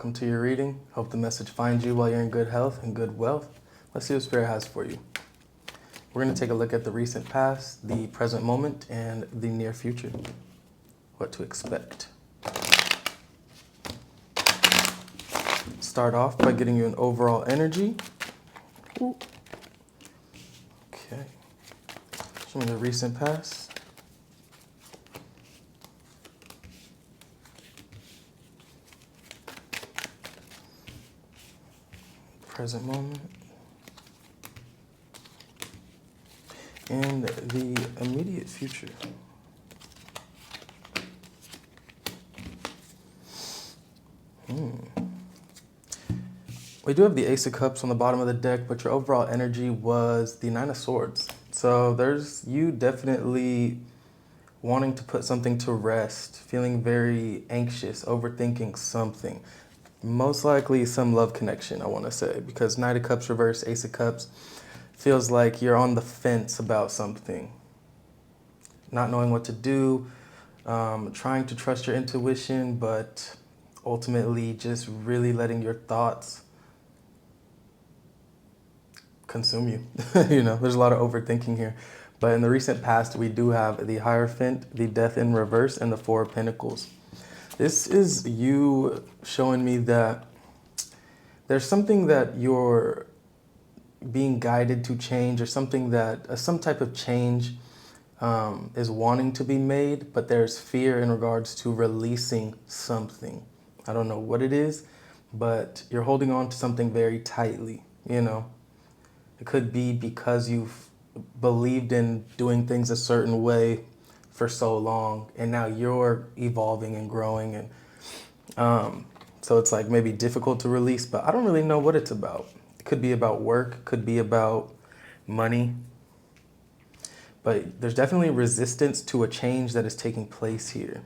welcome to your reading. Hope the message finds you while you're in good health and good wealth. Let's see what Spirit has for you. We're going to take a look at the recent past, the present moment, and the near future. What to expect. Start off by getting you an overall energy. Okay. Show me the recent past. Present moment. And the immediate future. We do have the Ace of Cups on the bottom of the deck, but your overall energy was the Nine of Swords. So there's you definitely wanting to put something to rest, feeling very anxious, overthinking something. Most likely some love connection, I want to say, because Knight of Cups reverse, Ace of Cups feels like you're on the fence about something. Not knowing what to do, trying to trust your intuition, but ultimately just really letting your thoughts consume you. There's a lot of overthinking here. But in the recent past, we do have the Hierophant, the Death in reverse, and the Four of Pentacles. This is you showing me that there's something that you're being guided to change, or something that some type of change is wanting to be made, but there's fear in regards to releasing something. I don't know what it is, but you're holding on to something very tightly, It could be because you've believed in doing things a certain way for so long, and now you're evolving and growing, and so it's like maybe difficult to release, but I don't really know what it's about. It could be about work, could be about money, but there's definitely resistance to a change that is taking place here.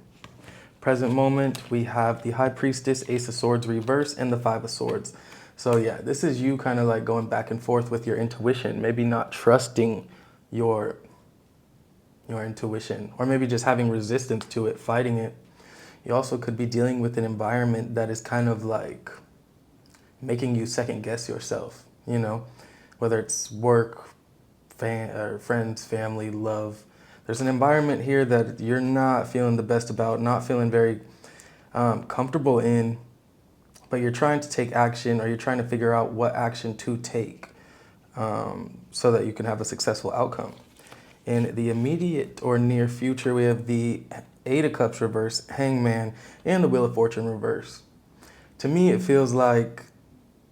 Present moment, we have the High Priestess, Ace of Swords reverse, and the Five of Swords. So yeah, this is you kind of like going back and forth with your intuition, maybe not trusting your intuition, or maybe just having resistance to it, fighting it. You also could be dealing with an environment that is kind of like making you second guess yourself, whether it's work, or friends, family, love. There's an environment here that you're not feeling the best about, not feeling very comfortable in, but you're trying to take action, or you're trying to figure out what action to take so that you can have a successful outcome. In the immediate or near future, we have the Eight of Cups reverse, Hangman, and the Wheel of Fortune reverse. To me, it feels like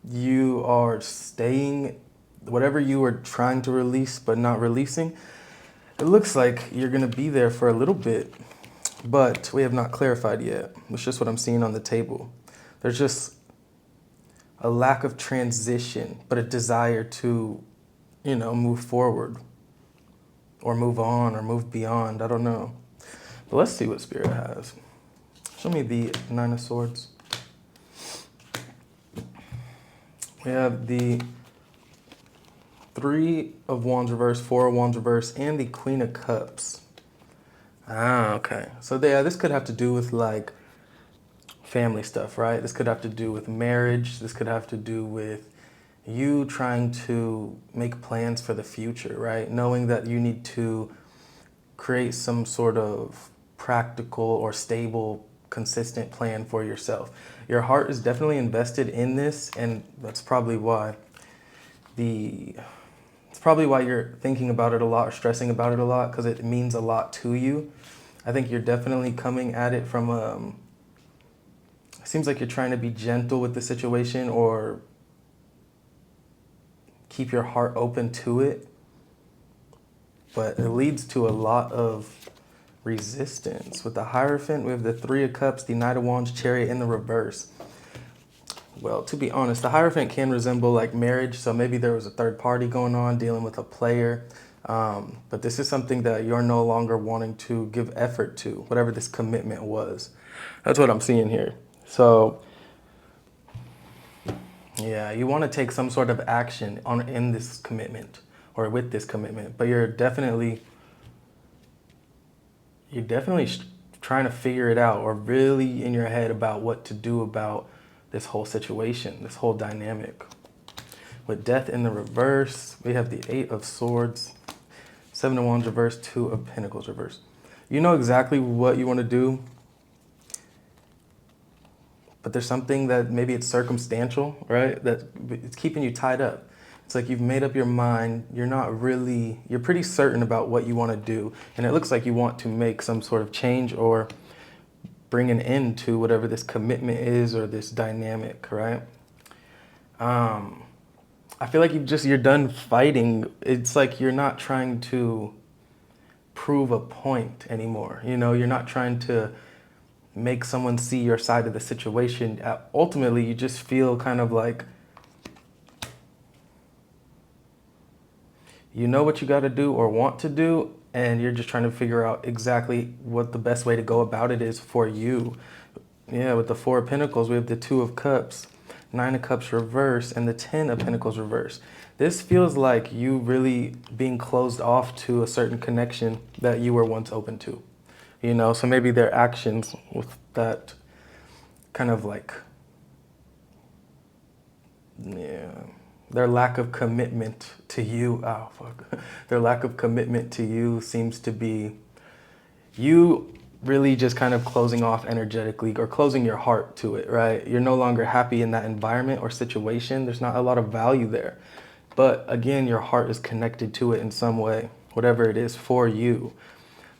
you are staying, whatever you were trying to release but not releasing, it looks like you're going to be there for a little bit, but we have not clarified yet. It's just what I'm seeing on the table. There's just a lack of transition, but a desire to, move forward, or move on, or move beyond. I don't know. But let's see what Spirit has. Show me the Nine of Swords. We have the Three of Wands reverse, Four of Wands reverse, and the Queen of Cups. Okay. So yeah, this could have to do with like family stuff, right? This could have to do with marriage. This could have to do with you trying to make plans for the future, right? Knowing that you need to create some sort of practical or stable, consistent plan for yourself. Your heart is definitely invested in this, and that's probably why it's probably why you're thinking about it a lot, or stressing about it a lot, because it means a lot to you. I think you're definitely coming at it from it seems like you're trying to be gentle with the situation, or keep your heart open to it, but it leads to a lot of resistance. With the Hierophant, we have the Three of Cups, the Knight of Wands, Chariot in the reverse. Well, to be honest, the Hierophant can resemble like marriage, so maybe there was a third party going on, dealing with a player, but this is something that you're no longer wanting to give effort to, whatever this commitment was. That's what I'm seeing here. So yeah, you want to take some sort of action in this commitment, or with this commitment, but you're definitely trying to figure it out, or really in your head about what to do about this whole situation, this whole dynamic. With Death in the reverse, we have the 8 of Swords, 7 of Wands reverse, 2 of Pentacles reverse. You know exactly what you want to do, but there's something that maybe it's circumstantial, right? That it's keeping you tied up. It's like you've made up your mind. You're pretty certain about what you want to do. And it looks like you want to make some sort of change or bring an end to whatever this commitment is or this dynamic, right? I feel like you're done fighting. It's like you're not trying to prove a point anymore. You know, you're not trying to make someone see your side of the situation. Ultimately, you just feel kind of like you know what you got to do or want to do, and you're just trying to figure out exactly what the best way to go about it is for you. Yeah, with the 4 of Pentacles, we have the 2 of Cups, 9 of Cups reverse, and the 10 of Pentacles reverse. This feels like you really being closed off to a certain connection that you were once open to. You know, so maybe their actions with that kind of like, yeah, their lack of commitment to you, their lack of commitment to you seems to be you really just kind of closing off energetically or closing your heart to it, right? You're no longer happy in that environment or situation. There's not a lot of value there. But again, your heart is connected to it in some way, whatever it is for you.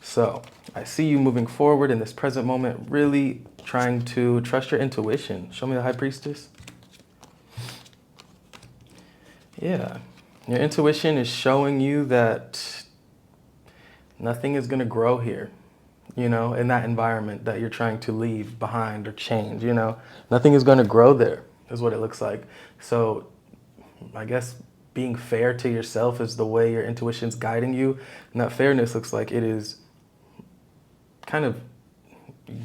So I see you moving forward in this present moment, really trying to trust your intuition. Show me the High Priestess. Yeah, your intuition is showing you that nothing is going to grow here, you know, in that environment that you're trying to leave behind or change, you know. Nothing is going to grow there is what it looks like. So I guess being fair to yourself is the way your intuition's guiding you. And that fairness looks like it is kind of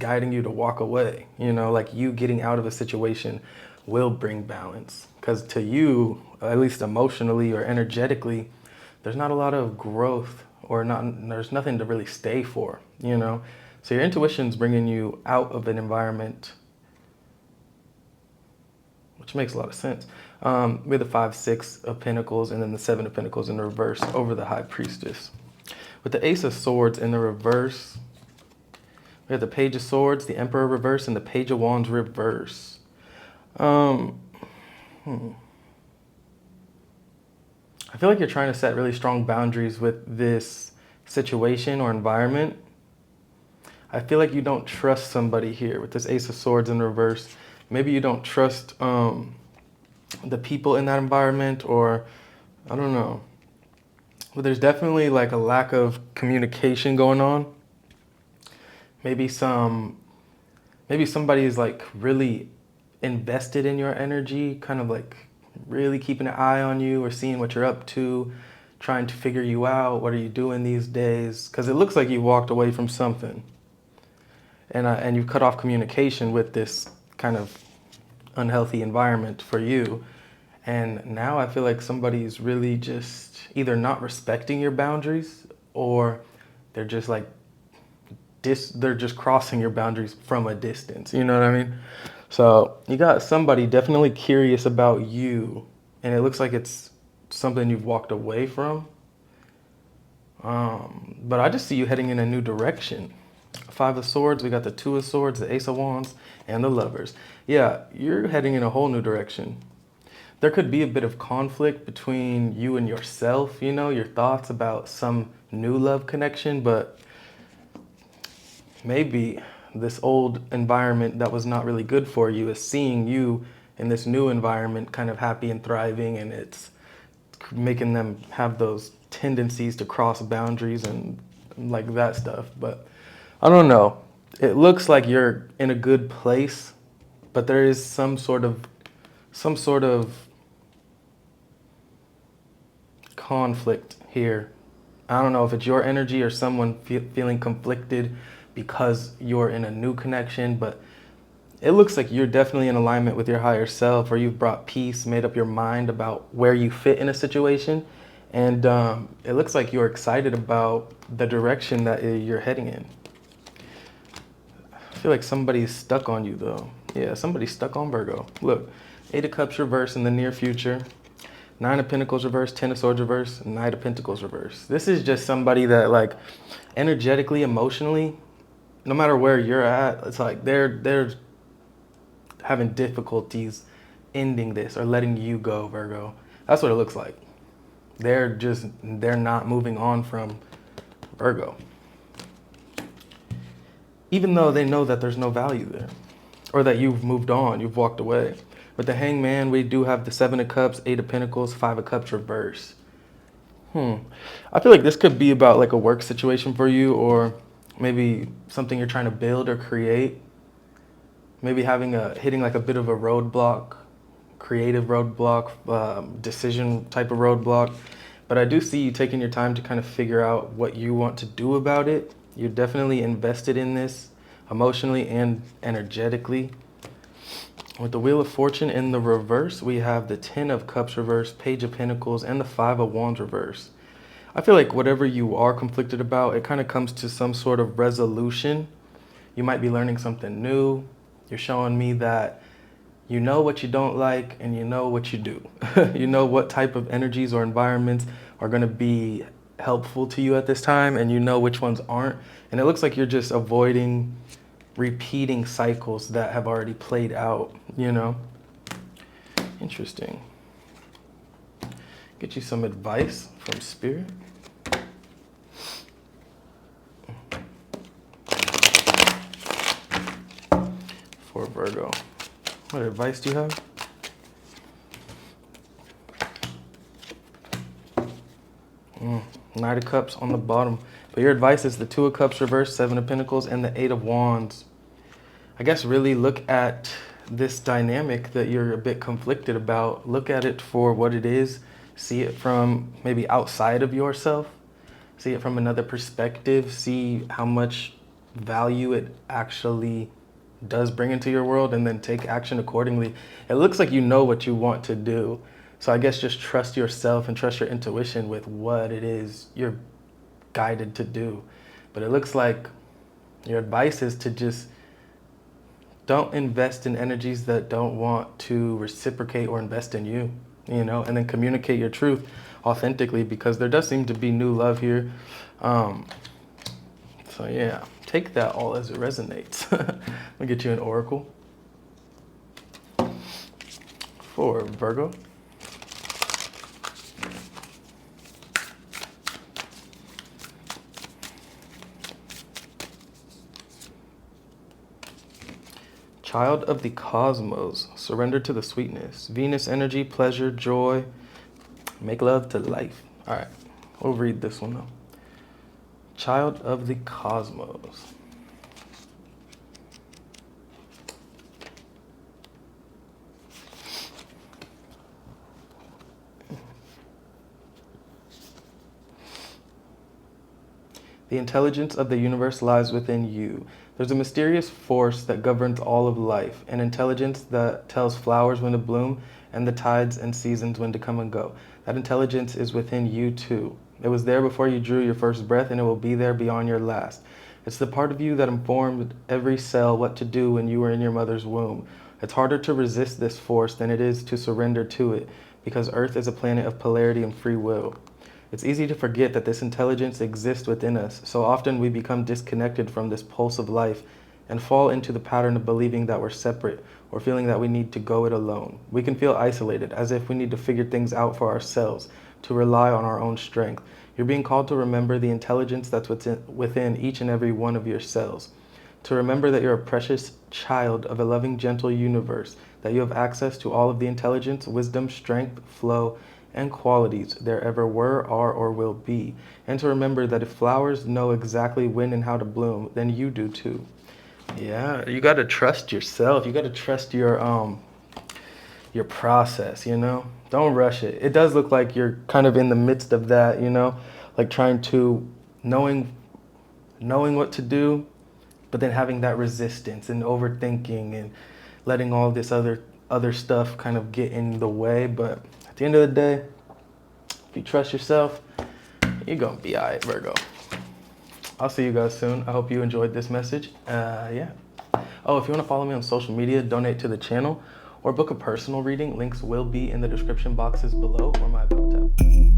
guiding you to walk away, you know, like you getting out of a situation will bring balance. Because to you, at least emotionally or energetically, there's not a lot of growth or there's nothing to really stay for, you know. So your intuition's bringing you out of an environment, which makes a lot of sense. We have the 5, 6 of Pentacles and then the 7 of Pentacles in the reverse over the High Priestess. With the Ace of Swords in the reverse, we have the Page of Swords, the Emperor reverse, and the Page of Wands reverse. I feel like you're trying to set really strong boundaries with this situation or environment. I feel like you don't trust somebody here with this Ace of Swords in reverse. Maybe you don't trust the people in that environment, or I don't know. But there's definitely like a lack of communication going on. Maybe somebody is like really invested in your energy, kind of like really keeping an eye on you or seeing what you're up to, trying to figure you out. What are you doing these days? Because it looks like you walked away from something, and you've cut off communication with this kind of unhealthy environment for you. And now I feel like somebody's really just either not respecting your boundaries, or they're just like they're just crossing your boundaries from a distance. You know what I mean? So you got somebody definitely curious about you, and it looks like it's something you've walked away from. But I just see you heading in a new direction. 5 of Swords, we got the 2 of Swords, the Ace of Wands, and the Lovers. Yeah, you're heading in a whole new direction. There could be a bit of conflict between you and yourself, you know, your thoughts about some new love connection, but maybe this old environment that was not really good for you is seeing you in this new environment kind of happy and thriving, and it's making them have those tendencies to cross boundaries and like that stuff. But I don't know. It looks like you're in a good place, but there is some sort of conflict here. I don't know if it's your energy or someone feeling conflicted because you're in a new connection, but it looks like you're definitely in alignment with your higher self, or you've brought peace, made up your mind about where you fit in a situation. And it looks like you're excited about the direction that you're heading in. I feel like somebody's stuck on you though. Yeah, somebody's stuck on Virgo. Look, 8 of Cups reverse in the near future. 9 of Pentacles reverse, 10 of Swords reverse, Knight of Pentacles reverse. This is just somebody that, like, energetically, emotionally, no matter where you're at, it's like they're having difficulties ending this or letting you go, Virgo. That's what it looks like. They're not moving on from Virgo. Even though they know that there's no value there, or that you've moved on, you've walked away. With the Hangman, we do have the 7 of Cups, 8 of Pentacles, 5 of Cups reverse. I feel like this could be about like a work situation for you, or maybe something you're trying to build or create. Maybe hitting like a bit of a roadblock, creative roadblock, decision type of roadblock. But I do see you taking your time to kind of figure out what you want to do about it. You're definitely invested in this emotionally and energetically. With the Wheel of Fortune in the reverse, we have the 10 of Cups reverse, Page of Pentacles, and the 5 of Wands reverse. I feel like whatever you are conflicted about, it kind of comes to some sort of resolution. You might be learning something new. You're showing me that you know what you don't like and you know what you do. You know what type of energies or environments are going to be helpful to you at this time, and you know which ones aren't. And it looks like you're just avoiding repeating cycles that have already played out, you know? Interesting. Get you some advice from Spirit. For Virgo. What advice do you have? Knight of Cups on the bottom. But your advice is the 2 of Cups reverse, 7 of Pentacles, and the 8 of Wands. I guess really look at this dynamic that you're a bit conflicted about. Look at it for what it is. See it from maybe outside of yourself. See it from another perspective. See how much value it actually does bring into your world, and then take action accordingly. It looks like you know what you want to do. So I guess just trust yourself and trust your intuition with what it is you're guided to do. But it looks like your advice is to just don't invest in energies that don't want to reciprocate or invest in you, you know, and then communicate your truth authentically, because there does seem to be new love here. So yeah, take that all as it resonates. Let me get you an oracle for Virgo. Child of the cosmos, surrender to the sweetness. Venus energy, pleasure, joy, make love to life. All right, we'll read this one though. Child of the cosmos. The intelligence of the universe lies within you. There's a mysterious force that governs all of life, an intelligence that tells flowers when to bloom and the tides and seasons when to come and go. That intelligence is within you too. It was there before you drew your first breath, and it will be there beyond your last. It's the part of you that informed every cell what to do when you were in your mother's womb. It's harder to resist this force than it is to surrender to it, because Earth is a planet of polarity and free will. It's easy to forget that this intelligence exists within us. So often we become disconnected from this pulse of life and fall into the pattern of believing that we're separate or feeling that we need to go it alone. We can feel isolated, as if we need to figure things out for ourselves, to rely on our own strength. You're being called to remember the intelligence that's within each and every one of your cells. To remember that you're a precious child of a loving, gentle universe, that you have access to all of the intelligence, wisdom, strength, flow, and qualities there ever were, are, or will be. And to remember that if flowers know exactly when and how to bloom, then you do too. Yeah, you got to trust yourself. You got to trust your process, you know? Don't rush it. It does look like you're kind of in the midst of that, you know? Like trying to, knowing what to do, but then having that resistance and overthinking and letting all this other stuff kind of get in the way. But at the end of the day, if you trust yourself, you're going to be all right, Virgo. I'll see you guys soon. I hope you enjoyed this message. Yeah. Oh, if you want to follow me on social media, donate to the channel, or book a personal reading, links will be in the description boxes below or my about tab.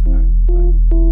All right, bye.